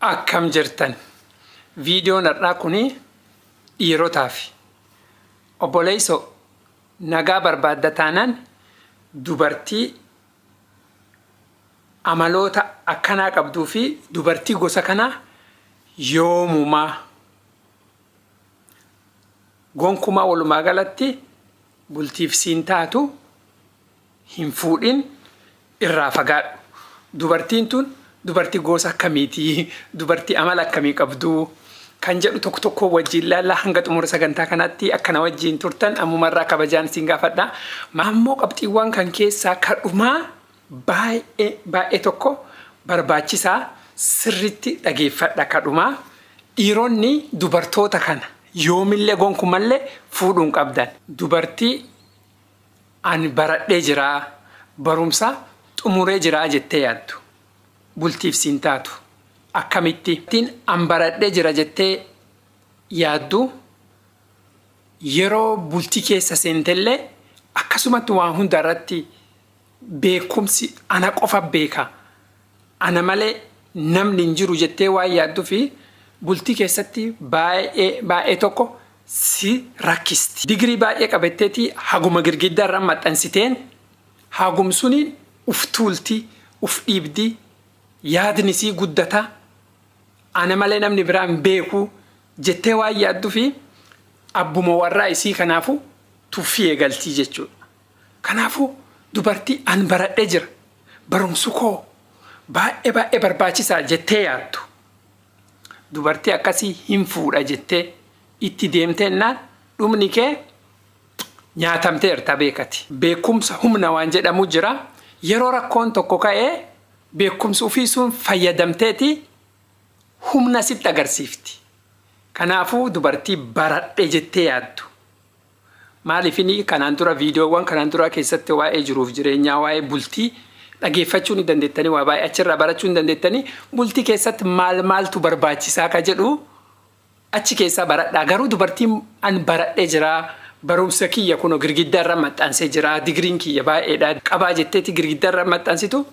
Akkam jirtan viidiyoon irraa kuni dhiirotaaf obboleeyso nagaa barbaadda taanaan dubartii amaloota akkanaa qabduu fi dubartii gosa kanaa yoomumaa gonkumaa walumaa galatti bultiif siin taatu hin fuudhin irraa fagaadhu. Dubartiin tun dubartii gosa akkamiitii, dubartii amala akkamii qabdu kan jedhu tokko tokko wajjiin laalla hanga xumura sagantaa kanatti akkana wajjiin turtan ammumarraa kabajaan siin gaafadha. Maammoo qabxiiwwan kan keessaa kadhumaa baay'ee tokko barbaachisaa sirritti dhageeffadha kadhumaa. Dhiironni dubartoota kana yoomillee gonkumallee fuudhuun qabdan. Dubartii ani baradhee jiraa barumsa xumuree jiraa jettee yaaddu. Bultiif siin taatu akkamittiin an baradhee jira jettee yaaddu yeroo bultii keessa seentellee akkasumatti waan hunda irratti beekumsi ana qofa beeka ana malee namni hin jiru jettee waan yaaddu fi bultii keessatti baay'ee tokko si rakkisti. Digirii baay'ee qabatteeti haguma girgiddaa irra maxxansiteen hagumsuniin uf tuulti uf dhiibdi. Yaadni sii guddata ana malee namni biraan beeku jettee waan yaaddu fi abbuma warraa isii kanaafu tuffii eegaltii jechuudha. Kanaafu dubartii an baradhee jira barumsu koo baay'ee barbaachisaa jettee yaaddu. Dubartii akkasii hin fuudha jettee itti deemteennaan dhumni kee nyaatamteerta beekati. Beekumsa humna waan jedhamu jira. Yeroo rakkoon tokko ka'ee beekumsa ofii sun fayyadamteeti humna sitti agarsiifti. Kanaafuu dubartii baradhee jettee yaaddu. Maaliifini kanaan dura viidiyoowwan kanaan dura keessatti waa'ee jiruuf jireenyaa waa'ee bultii dhageeffachuu ni dandeettanii waa baay'ee achirraa barachuu ni dandeettanii bultii keessatti maaltu barbaachisaa ka jedhu achi keessaa baradhaa. Garuu dubartiin an baradhee jiraa barumsa kiyya kunoo girgiddaa irra maxxansee jiraa digiriin kiyya baay'eedha qabaa jetteeti girgiddaa irra maxxansitu.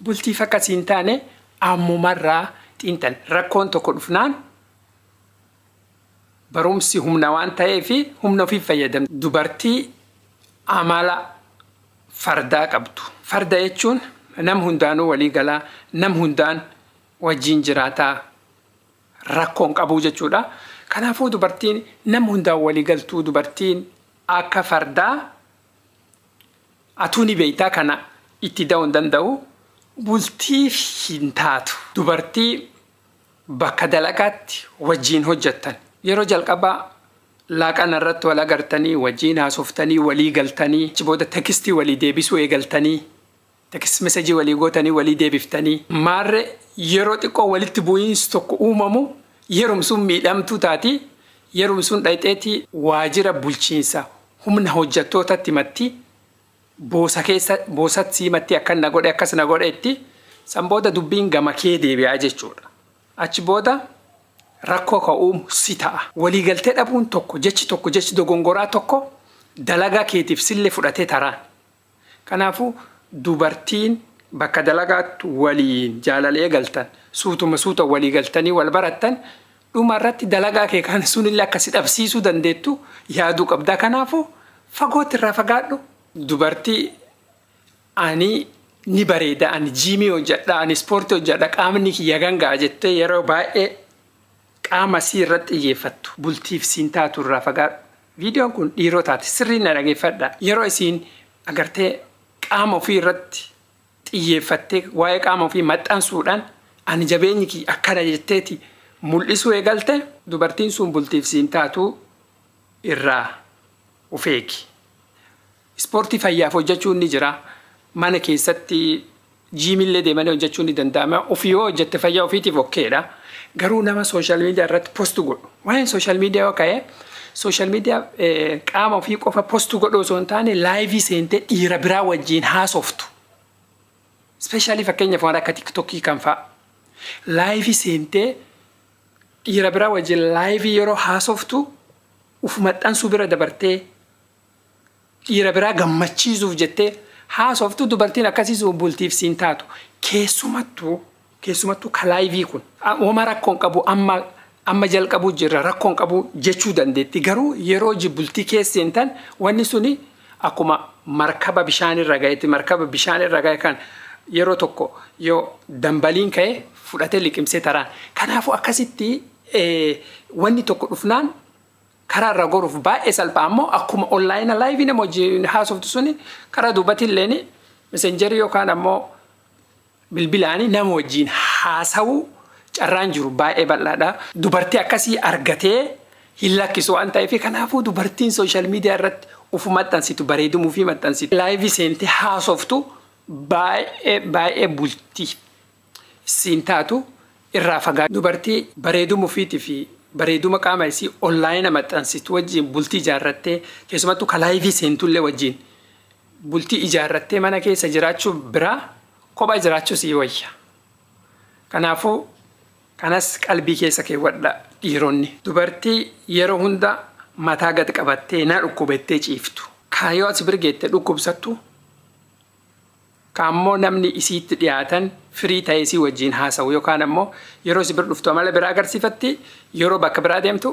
Bultiif akkasiin taane ammumarraa xiinxal rakkoon tokko dhufnaan barumsi humna waan ta'eef humna ofii fayyadamtu. Dubartii amala fardaa qabdu. Farda jechuun nam hundaanuu walii galaa nam hundaan wajjiin jiraataa rakkoon qabuu jechuudha. Kanaafuu dubartiin nam hundaan walii galtuu dubartiin akka fardaa atuu ni beektaa kana itti da'uu danda'u. Bultiif hin taatu. Dubartii bakka dalagaatti wajjiin hojjettan. Yeroo jalqabaa laaqana irratti wal agartanii wajjiin haasoftanii walii galtanii achi booda tekstii walii deebisuu eegaltanii tekstii mesejii walii gootanii walii deebiftanii maarre yeroo xiqqoo walitti bu'iinsi tokko uumamu yerumsuun miidhamtuu taati yerumsuun dhayxeetii waajjira bulchiinsa humna hojjettootatti himatti. Boosa keessa boosatti himatti akkas na godheetti san booda dubbiin gama kee deebi'aa jechuudha. Achi booda rakkoo ka'uun si ta'a. Waliigaltee dhabuun jechi dogongoraa tokko dalagaa keetiif sillee fudhatee taraan. Kanaafuu dubartiin bakka dalagaatti waliin jaalalee galtan suuta walii galtanii wal barattan dhuma irratti dalagaa kee kan sunillee akkasi dhabsiisuu dandeettu yaaduu qabdaa. Kanaafuu fagootti irraa fagaadhu. Dubartii ani ni bareeda ani jiimii hojjedha ani ispoortii hojjedha qaamni kiyya gangaa jettee yeroo baay'ee qaama sii irratti xiyyeeffattu. Bultiif siin taatu irraa fagaadhu. Viidiyoon kun dhiirotaati sirriin na dhageeffadha. Yeroo isiin agartee qaama ofii irratti xiyyeeffattee waa'ee qaama ofii maxxansuudhaan ani jabeenyi kiyya akkana jetteeti mul'isuu eegalte dubartiin sun bultiif siin taatu irraa of eegi. Ispoortii fayyaaf hojjechuun ni jira. Mana keessatti jiimillee deemanii hojjechuun ni danda'ama. Ofii yoo hojjette fayyaa ofiitiif okkeedha. Garuu nama sooshaal miidiyaa irratti postu godhu. Waa'een sooshaal miidiyaa yoo ka'e sooshaal miidiyaa qaama ofii qofa postu godhu osoo hin taane laayivii seentee dhiira biraa wajjiin haasoftu. Ispeeshaalii fakkeenyaaf waan akka tiktokii kan fa'a. Laayivii seentee dhiira biraa wajjiin laayivii yeroo haasoftu uf maxxansuu bira dabartee dhiira biraa gammachiisuuf jettee haasoftu dubartiin akkasiisu bultiif siin taatu. keessumattuu ka laayivii kun wama rakkoon qabu amma jalqabuu jirra rakkoon qabu jechuu dandeetti garuu yeroo bultii keesseen tan wanni suni akkuma markaba bishaan irra gahetti markaba bishaan irra gahe kan yeroo tokko yoo dambaliin ka'e fudhatee liqimsee taraan kanaafu akkasitti wanni tokko dhufnaan karaa irra goruuf baay'ee salphaa ammoo akkuma online live nama wajjin haasoftu suni karaa duubatiin leeni messengerii yookaan ammoo bilbilaanii nama wajjin haasawuu carraan jiru baay'ee bal'aadha. Dubartii akkasii argatee hin lakkisu waan ta'eef kanaafuu dubartiin social media irratti ufu maxxansitu bareedumuu fi maxxansitu live seentee haasoftu baay'ee bultii siin taatu irraa fagaadhu. Dubartii bareedumuu fi bareeduma qaama isii online maxxansitu wajjin bultii ijaarrattee keessumattuu ka live seentullee wajjin bultii ijaarrattee mana keessa jiraachuu biraa kophaa jiraachuu sii wayya. Kanaafuu kanas qalbii keessa keewwadha dhiironni. Dubartii yeroo hunda mataa gad qabattee na dhukkubettee ciiftu. Kaayoo as birgeette dhukkubsattu kaammoo namni isiitti dhiyaatan firii ta'ee isii wajjin haasa'u yookaan ammoo yeroo si bir dhuftu amala biraa agarsiifatti yeroo bakka biraa deemtu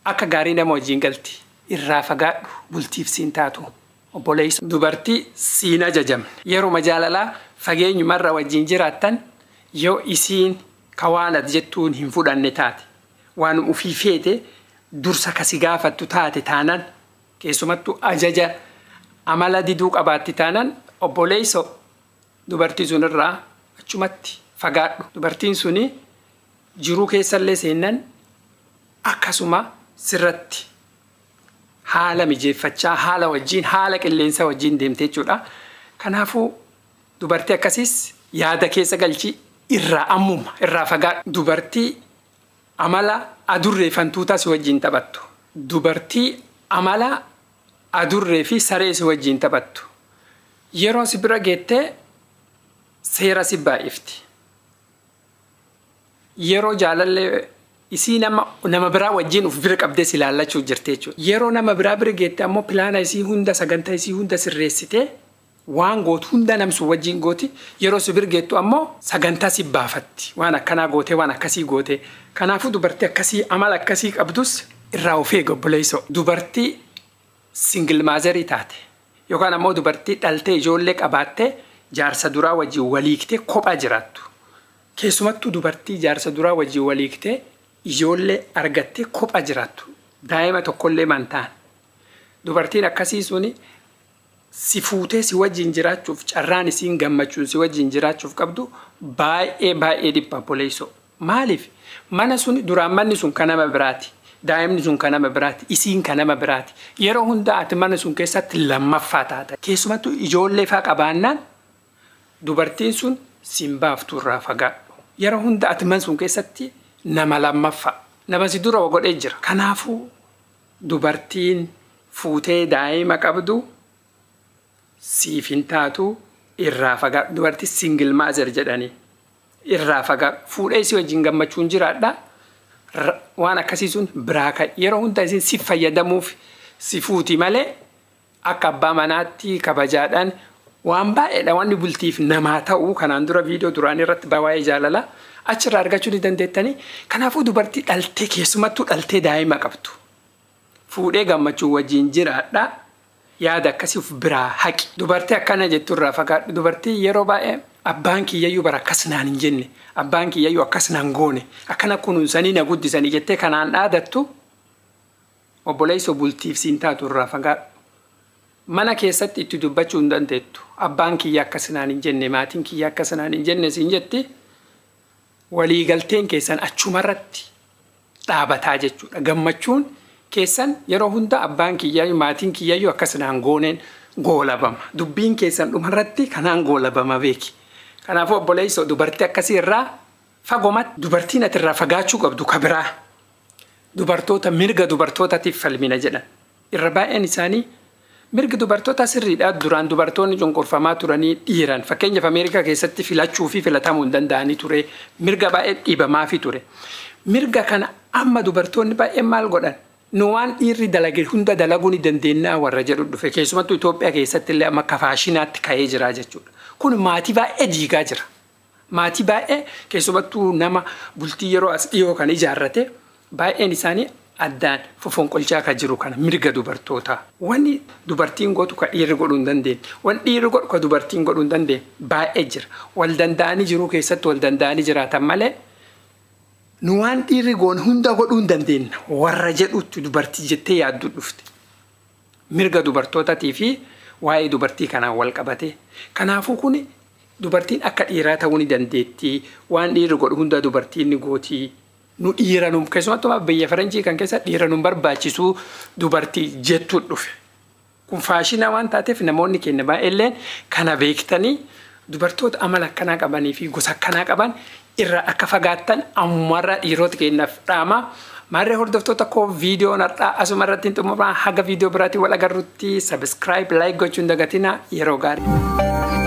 akka gaarii nama wajjin galti. Irraa fagaadhu bultiif siin taatu obboleessa. Dubartii siin ajajamne yeroo jaalalaa fageenyumarra wajjin jiraattan yoo isiin kawaanat jettuun hin fudhanne taate waan ufii feete dursa kasi gaafattu taate taanan keessumattuu ajaja amala diduu qabaatti taanan obboleessa dubartii sun irraa achumatti fagaadhu. Dubartiin suni jiruu keessallee seennan akkasuma sirratti haala mijeeffachaa haala wajjin haala qilleensa wajjin deemte jechuudha. Kanaafuu dubartii akkasiis yaada keessa galchi irraa ammuma irraa fagaadhu. Dubartii amala adurree fantuutaa si wajjin taphattu. Dubartii amala adurree fi saree si wajjin taphattu. Yeroo si bira geettee seera si baay'ifti. Yeroo jaalallee isii nama biraa wajjin uf bira qabdee si ilaallachuu jirte jechuudha. Yeroo nama biraa bira geette ammoo pilaana isii hunda sagantaa isii hunda sirreessitee waan gootu hunda namsu wajjin gooti. Yeroo si bira geettu ammoo sagantaa si baafatti. Waan akkanaa gootee waan akkasii gootee. Kanaafuu dubartii akkasii amala akkasii qabdus irraa of eegi obboleessoo. Dubartii single maazarii taate yookaan ammoo dubartii dhaltee ijoollee qabaattee jaarsa duraa wajjin waliiktee kophaa jiraattu. Keessumattuu dubartii jaarsa duraa wajjin waliiktee ijoollee argattee kophaa jiraattu. Daa'ima tokkollee man ta'an. Dubartiin akkasii suni si fuutee si wajjin jiraachuuf carraan isiin gammachuun si wajjin jiraachuuf qabdu baay'ee dhipha obboleessoo. Maaliif? Mana suni duraan manni sun kan nama biraati. Daa'imni sun kan nama biraati. Isiin kan nama biraati. Yeroo hundaa ati mana sun keessatti lammaffaa taata. Keessumattuu ijoollee faa qabaannaan dubartiin sun siin baaftu irraa fagaadhu. Yeroo hunda ati mana sun keessatti nama lammaffaa. Nama si dura godhee jira. Kanaafuu dubartiin fuutee daa'ima qabdu siif hin taatu irraa fagaadhu. Dubartii single mother jedhanii irraa fagaadhu. Fuudhee isii wajjin gammachuun jiraadha. Waan akkasii sun biraa ka'e. Yeroo hunda isin si fayyadamuuf si fuuti malee akka abbaa manaatti kabajaadhaan waan baay'eedha wanni bultiif namaa ta'uu kanaan dura viidiyoo duraanii irratti waa'ee jaalalaa achirraa argachuu ni dandeettanii. Kanaafuu dubartii dhaltee keessumattuu dhaltee daa'ima qabdu. Fuudhee gammachuu wajjin jiraadha. Yaada akkasiif biraa haqi. Dubartii akkana jettu irraa fagaadhu. Dubartii yeroo baay'ee abbaan kiyyayyuu bara akkas naan hin jenne. Abbaan kiyyayyuu akkas naan goone. Akkana kunuunsanii na guddisanii jettee kanaan dhaadattu obboleessoo bultiif siin taatu irraa fagaadhu. Mana keessatti itti dubbachuu hin dandeettu. Abbaan kiyya akkas naan hin jenne maatiin kiyya akkas naan hin jenne siin jetti waliigalteen keessan achumarratti dhaabataa jechuudha. Gammachuun keessan yeroo hunda abbaan kiyyayyuu maatiin kiyyayyuu akkas naan gooneen goolabama. Dubbiin keessan dhumarratti kanaan goolabama beeki. Kanaafuu obboleessoo dubartii akkasii irraa fagomatti dubartiin ati irraa fagaachuu qabdu ka biraa. Dubartoota mirga dubartootaatiif falmina jedhan. Irra baay'een isaanii mirga dubartoota sirriidha. Duraan dubartoonni cunqurfamaa turanii dhiiran. Fakkeenyaaf Ameerikaa keessatti filachuu fi filatamuu hin danda'anii ture. Mirga baay'ee dhiibamaa fi ture. Mirga kana amma dubartoonni baay'een maal godhan? Nu waan dhiirri dalage hunda dalaguu ni dandeenya warra jedhu dhufe. Keessumattuu Itoophiyaa keessatti illee amma akka faashinaatti ka'ee jira jechuudha. Kun maatii baay'ee diigaa jira. maatii baay'ee keessumattuu nama bultii yeroo as dhiyoo kan ijaarrate baay'een isaanii addaan fofonqolchaa kan jiru kana mirga dubartootaa. Wanni dubartiin godhu ka dhiirri godhuu hin dandeenye, wanni dhiirri godhu ka dubartiin godhuu hin dandeenye baay'ee jira. Wal danda'anii jiruu keessatti wal danda'anii jiraatan malee nu waan dhiirri goon hunda godhuu hin dandeenye warra jedhutti dubartii jettee yaaddu dhufte. Mirga dubartootaatii fi waa'ee dubartii kanaan wal qabate. Kanaafuu kun dubartiin akka dhiiraa ta'uu ni dandeetti. Waan dhiirri godhu hunda dubartiin ni gooti. Nu dhiira nu keessumattuu biyya Faranjii kan keessa dhiira nu barbaachisu dubartii jettu dhufe. Kun faashina waan taateef namoonni keenya baay'een kana beektanii dubartoota amala akkanaa qabanii fi gosa akkanaa qaban irraa akka fagaattan ammarra dhiirota keenyaaf dhaama. Maarree hordoftoota koo viidiyoon har'aa asuma irratti hin xumurre haga viidiyoo biraatiin wal agarrutti subscribe like gochuun dagatina yeroo gaarii.